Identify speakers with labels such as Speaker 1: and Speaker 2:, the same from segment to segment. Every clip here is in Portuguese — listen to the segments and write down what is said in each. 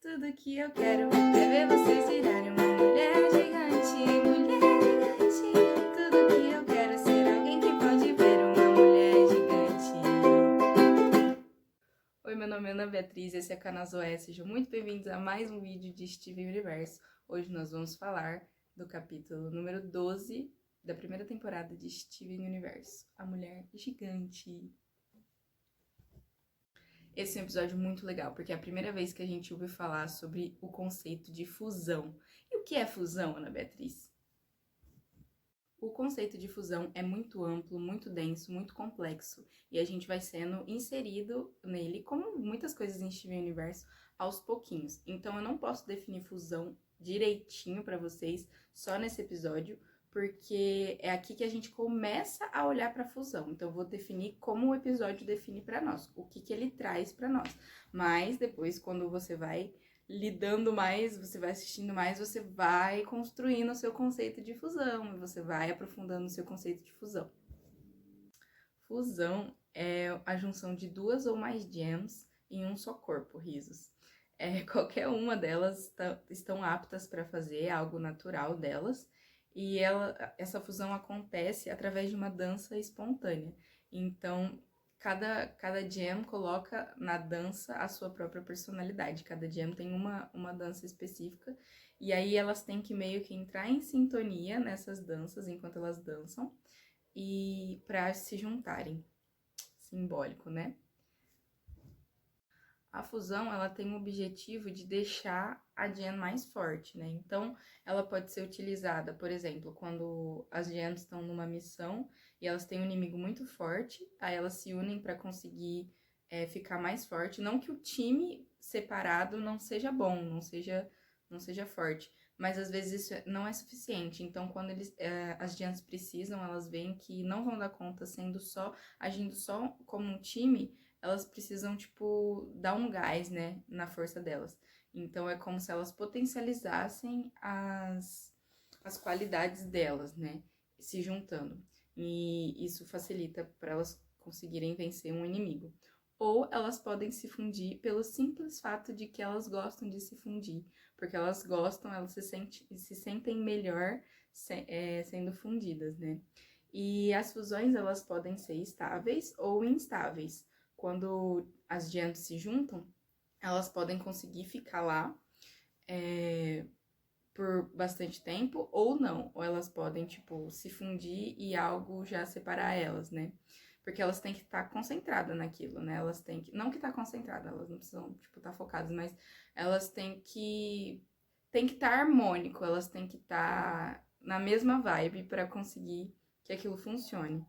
Speaker 1: Tudo que eu quero é ver vocês virarem uma mulher gigante, mulher gigante. Tudo que eu quero é ser alguém que pode ver uma mulher gigante. Oi, meu nome é Ana Beatriz, esse é o canal Zoé. Sejam muito bem-vindos a mais um vídeo de Steven Universo. Hoje nós vamos falar do capítulo número 12 da primeira temporada de Steven Universo, a mulher gigante. Esse é um episódio muito legal, porque é a primeira vez que a gente ouve falar sobre o conceito de fusão. E o que é fusão, Ana Beatriz? O conceito de fusão é muito amplo, muito denso, muito complexo, e a gente vai sendo inserido nele, como muitas coisas em Steven Universo, aos pouquinhos. Então eu não posso definir fusão direitinho para vocês só nesse episódio, porque é aqui que a gente começa a olhar para a fusão. Então eu vou definir como o episódio define para nós, o que ele traz para nós. Mas depois, quando você vai lidando mais, você vai assistindo mais, você vai construindo o seu conceito de fusão, e você vai aprofundando o seu conceito de fusão. Fusão é a junção de duas ou mais gems em um só corpo, risos. Qualquer uma delas estão aptas para fazer algo natural delas, e essa fusão acontece através de uma dança espontânea. Então, cada gem coloca na dança a sua própria personalidade. Cada gem tem uma dança específica, e aí elas têm que meio que entrar em sintonia nessas danças enquanto elas dançam, e para se juntarem. Simbólico, né? A fusão, ela tem o objetivo de deixar a gen mais forte, né? Então, ela pode ser utilizada, por exemplo, quando as gens estão numa missão e elas têm um inimigo muito forte, aí elas se unem para conseguir ficar mais forte. Não que o time separado não seja bom, não seja forte, mas às vezes isso não é suficiente. Então, quando as gens precisam, elas veem que não vão dar conta agindo só como um time, elas precisam, tipo, dar um gás, né, na força delas. Então, é como se elas potencializassem as qualidades delas, né, se juntando. E isso facilita para elas conseguirem vencer um inimigo. Ou elas podem se fundir pelo simples fato de que elas gostam de se fundir. Porque elas gostam, elas se sentem melhor sendo fundidas, né. E as fusões, elas podem ser estáveis ou instáveis. Quando as gems se juntam, elas podem conseguir ficar lá por bastante tempo ou não. Ou elas podem, tipo, se fundir e algo já separar elas, né? Porque elas têm que estar concentradas naquilo, né? Elas têm que... Não que tá concentrada, elas não precisam, tipo, estar focadas, mas elas têm que estar harmônico, elas têm que estar na mesma vibe para conseguir que aquilo funcione.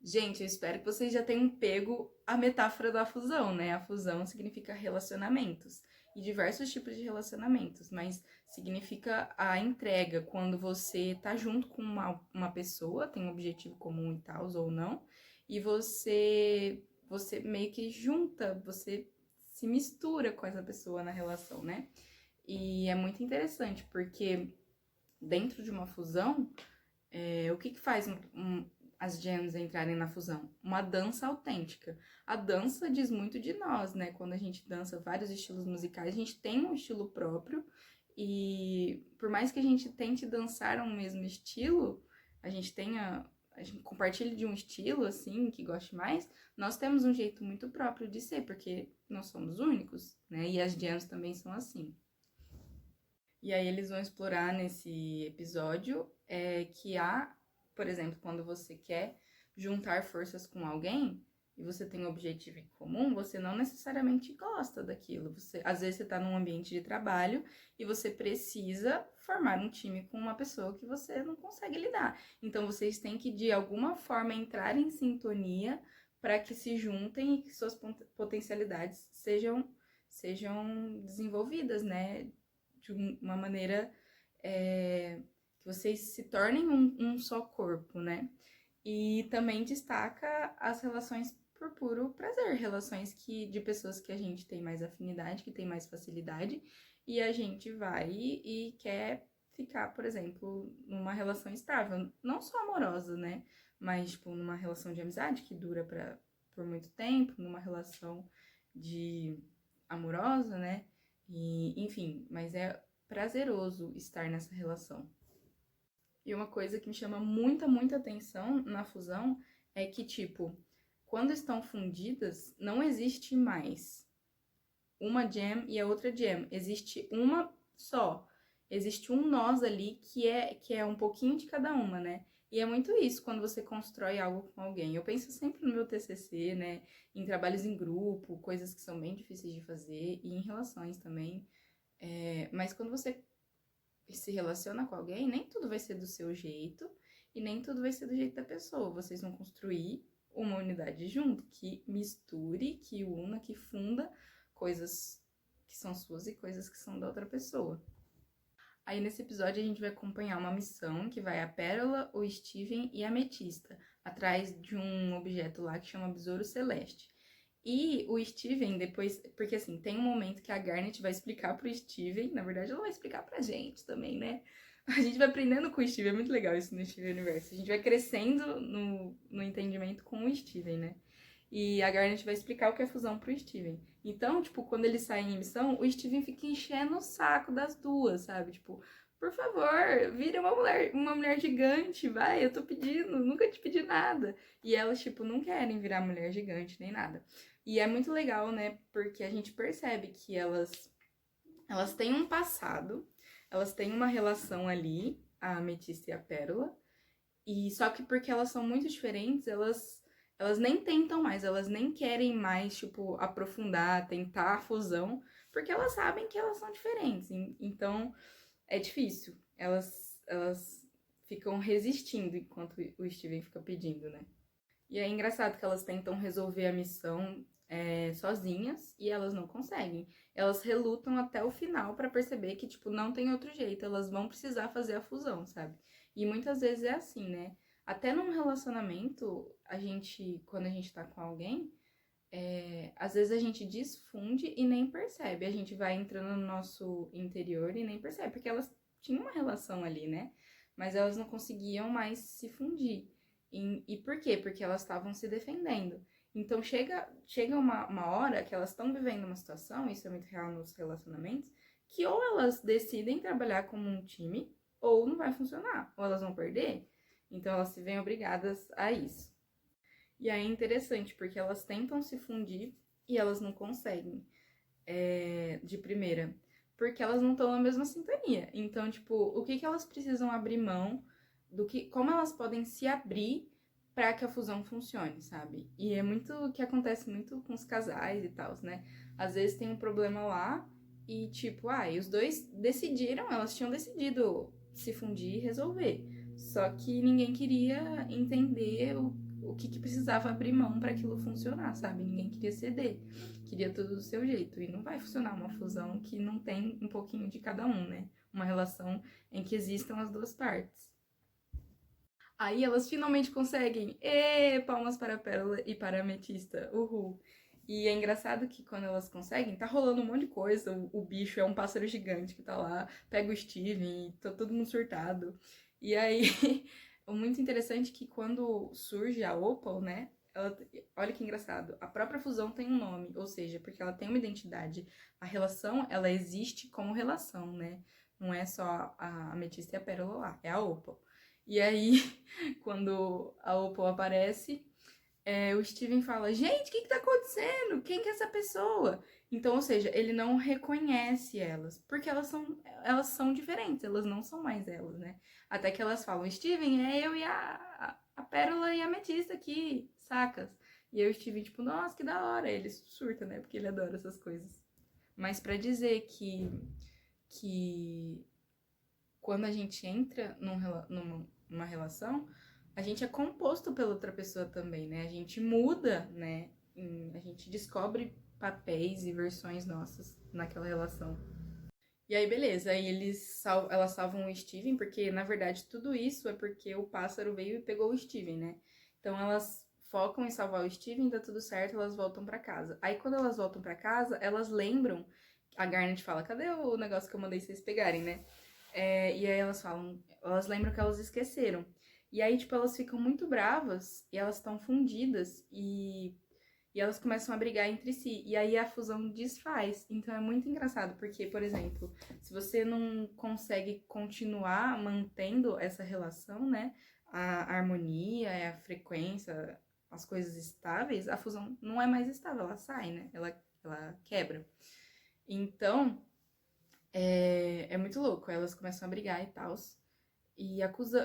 Speaker 1: Gente, eu espero que vocês já tenham pego a metáfora da fusão, né? A fusão significa relacionamentos e diversos tipos de relacionamentos, mas significa a entrega, quando você tá junto com uma pessoa, tem um objetivo comum e tal, ou não, e você meio que junta, você se mistura com essa pessoa na relação, né? E é muito interessante, porque dentro de uma fusão, o que faz as gems entrarem na fusão? Uma dança autêntica. A dança diz muito de nós, né? Quando a gente dança vários estilos musicais, a gente tem um estilo próprio, e por mais que a gente tente dançar um mesmo estilo, a gente compartilhe de um estilo, assim, que goste mais, nós temos um jeito muito próprio de ser, porque nós somos únicos, né? E as gems também são assim. E aí eles vão explorar nesse episódio que por exemplo, quando você quer juntar forças com alguém e você tem um objetivo em comum, você não necessariamente gosta daquilo. Às vezes você tá num ambiente de trabalho e você precisa formar um time com uma pessoa que você não consegue lidar. Então vocês têm que, de alguma forma, entrar em sintonia para que se juntem e que suas potencialidades sejam desenvolvidas, né? De uma maneira que vocês se tornem um só corpo, né? E também destaca as relações por puro prazer, relações de pessoas que a gente tem mais afinidade, que tem mais facilidade, e a gente vai e quer ficar, por exemplo, numa relação estável, não só amorosa, né? Mas, tipo, numa relação de amizade que dura por muito tempo, numa relação de amorosa, né? E, enfim, mas é prazeroso estar nessa relação. E uma coisa que me chama muita atenção na fusão é que, tipo, quando estão fundidas, não existe mais uma gem e a outra gem. Existe uma só. Existe um nós ali que é um pouquinho de cada uma, né? E é muito isso quando você constrói algo com alguém. Eu penso sempre no meu TCC, né? Em trabalhos em grupo, coisas que são bem difíceis de fazer, e em relações também. Mas quando você se relaciona com alguém, nem tudo vai ser do seu jeito e nem tudo vai ser do jeito da pessoa. Vocês vão construir uma unidade junto, que misture, que una, que funda coisas que são suas e coisas que são da outra pessoa. Aí nesse episódio a gente vai acompanhar uma missão que vai a Pérola, o Steven e a Ametista, atrás de um objeto lá que chama Besouro Celeste. E o Steven depois, porque assim, tem um momento que a Garnet vai explicar pro Steven, na verdade ela vai explicar pra gente também, né? A gente vai aprendendo com o Steven, é muito legal isso no Steven Universo. A gente vai crescendo no entendimento com o Steven, né? E a Garnet vai explicar o que é fusão pro Steven. Então, tipo, quando eles saem em missão, o Steven fica enchendo o saco das duas, sabe? Tipo, por favor, vira uma mulher gigante, vai, eu tô pedindo, nunca te pedi nada. E elas, tipo, não querem virar mulher gigante nem nada. E é muito legal, né? Porque a gente percebe que elas têm um passado, elas têm uma relação ali, a Ametista e a Pérola, e só que porque elas são muito diferentes, elas nem tentam mais, elas nem querem mais, tipo, aprofundar, tentar a fusão, porque elas sabem que elas são diferentes. Então, é difícil. Elas ficam resistindo enquanto o Steven fica pedindo, né? E é engraçado que elas tentam resolver a missão sozinhas e elas não conseguem. Elas relutam até o final pra perceber que, tipo, não tem outro jeito. Elas vão precisar fazer a fusão, sabe? E muitas vezes é assim, né? Até num relacionamento, quando a gente tá com alguém, às vezes a gente desfunde e nem percebe. A gente vai entrando no nosso interior e nem percebe, porque elas tinham uma relação ali, né? Mas elas não conseguiam mais se fundir. E por quê? Porque elas estavam se defendendo. Então chega uma hora que elas estão vivendo uma situação, isso é muito real nos relacionamentos, que ou elas decidem trabalhar como um time, ou não vai funcionar, ou elas vão perder. Então elas se veem obrigadas a isso. E aí é interessante, porque elas tentam se fundir e elas não conseguem de primeira. Porque elas não estão na mesma sintonia. Então, tipo, o que elas precisam abrir mão, como elas podem se abrir para que a fusão funcione, sabe? E é muito o que acontece muito com os casais e tal, né? Às vezes tem um problema lá e, tipo, e os dois decidiram, elas tinham decidido se fundir e resolver. Só que ninguém queria entender o que precisava abrir mão para aquilo funcionar, sabe? Ninguém queria ceder, queria tudo do seu jeito. E não vai funcionar uma fusão que não tem um pouquinho de cada um, né? Uma relação em que existam as duas partes. Aí elas finalmente conseguem. Palmas para a Pérola e para a Ametista. Uhul. E é engraçado que quando elas conseguem, tá rolando um monte de coisa. O bicho é um pássaro gigante que tá lá, pega o Steven e tá todo mundo surtado. E aí, o muito interessante é que quando surge a Opal, né? Olha que engraçado, a própria fusão tem um nome, ou seja, porque ela tem uma identidade. A relação, ela existe como relação, né? Não é só a Ametista e a Pérola lá, é a Opal. E aí, quando a Opal aparece, o Steven fala, gente, o que tá acontecendo? Quem que é essa pessoa? Então, ou seja, ele não reconhece elas, porque elas são diferentes, elas não são mais elas, né? Até que elas falam, Steven, é eu e a Pérola e a Ametista aqui, sacas? E aí o Steven, tipo, nossa, que da hora. Ele surta, né? Porque ele adora essas coisas. Mas pra dizer que quando a gente entra numa relação, a gente é composto pela outra pessoa também, né? A gente muda, né? A gente descobre papéis e versões nossas naquela relação. E aí, beleza, aí elas salvam o Steven, porque na verdade tudo isso é porque o pássaro veio e pegou o Steven, né? Então elas focam em salvar o Steven, dá tudo certo, elas voltam pra casa. Aí quando elas voltam pra casa, elas lembram, a Garnet fala, cadê o negócio que eu mandei vocês pegarem, né? E aí elas lembram que elas esqueceram. E aí, tipo, elas ficam muito bravas e elas estão fundidas e e elas começam a brigar entre si. E aí a fusão desfaz. Então é muito engraçado, porque, por exemplo, se você não consegue continuar mantendo essa relação, né? A harmonia, a frequência, as coisas estáveis, a fusão não é mais estável, ela sai, né? Ela quebra. Então, é muito louco. Elas começam a brigar e tal. E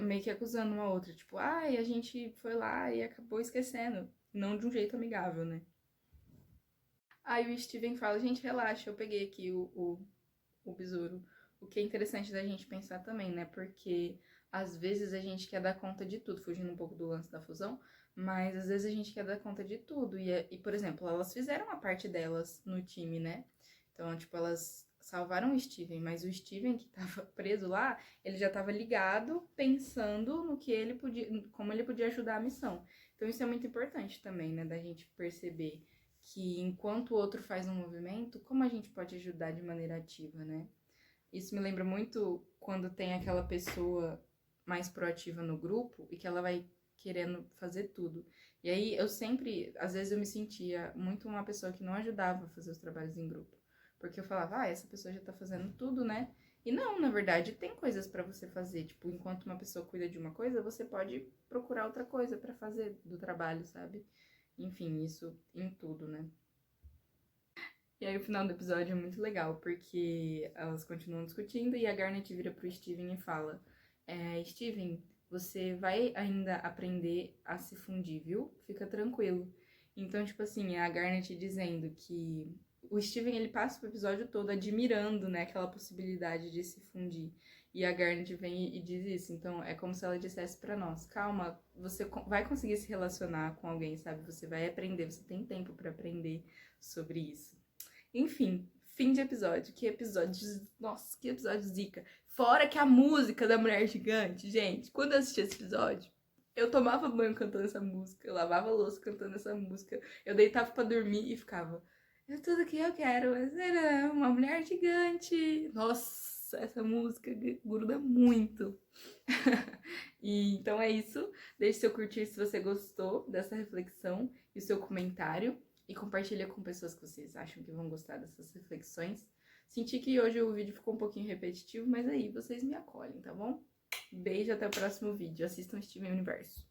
Speaker 1: meio que acusando uma outra. Tipo, ai, a gente foi lá e acabou esquecendo. Não de um jeito amigável, né? Aí o Steven fala, gente, relaxa, eu peguei aqui o besouro. O que é interessante da gente pensar também, né? Porque às vezes a gente quer dar conta de tudo, fugindo um pouco do lance da fusão, mas às vezes a gente quer dar conta de tudo. E por exemplo, elas fizeram a parte delas no time, né? Então, tipo, elas salvaram o Steven, mas o Steven que tava preso lá, ele já tava ligado, pensando no que ele podia, como ele podia ajudar a missão. Então isso é muito importante também, né? Da gente perceber que enquanto o outro faz um movimento, como a gente pode ajudar de maneira ativa, né? Isso me lembra muito quando tem aquela pessoa mais proativa no grupo e que ela vai querendo fazer tudo. E aí eu sempre, às vezes eu me sentia muito uma pessoa que não ajudava a fazer os trabalhos em grupo. Porque eu falava, essa pessoa já tá fazendo tudo, né? E não, na verdade, tem coisas para você fazer. Tipo, enquanto uma pessoa cuida de uma coisa, você pode procurar outra coisa para fazer do trabalho, sabe? Enfim, isso em tudo, né? E aí o final do episódio é muito legal, porque elas continuam discutindo e a Garnet vira pro Steven e fala: Steven, você vai ainda aprender a se fundir, viu? Fica tranquilo. Então, tipo assim, é a Garnet dizendo que o Steven, ele passa o episódio todo admirando, né, aquela possibilidade de se fundir. E a Garnet vem e diz isso. Então, é como se ela dissesse pra nós: calma, você vai conseguir se relacionar com alguém, sabe? Você vai aprender, você tem tempo pra aprender sobre isso. Enfim, fim de episódio. Que episódio. Nossa, que episódio zica. Fora que a música da Mulher Gigante, gente, quando eu assisti esse episódio, eu tomava banho cantando essa música, eu lavava a louça cantando essa música, eu deitava pra dormir e ficava. É tudo que eu quero é ser uma mulher gigante. Nossa, essa música gruda muito. E então é isso. Deixe seu curtir se você gostou dessa reflexão e o seu comentário. E compartilha com pessoas que vocês acham que vão gostar dessas reflexões. Senti que hoje o vídeo ficou um pouquinho repetitivo, mas aí vocês me acolhem, tá bom? Beijo, até o próximo vídeo. Assistam Steven Universo.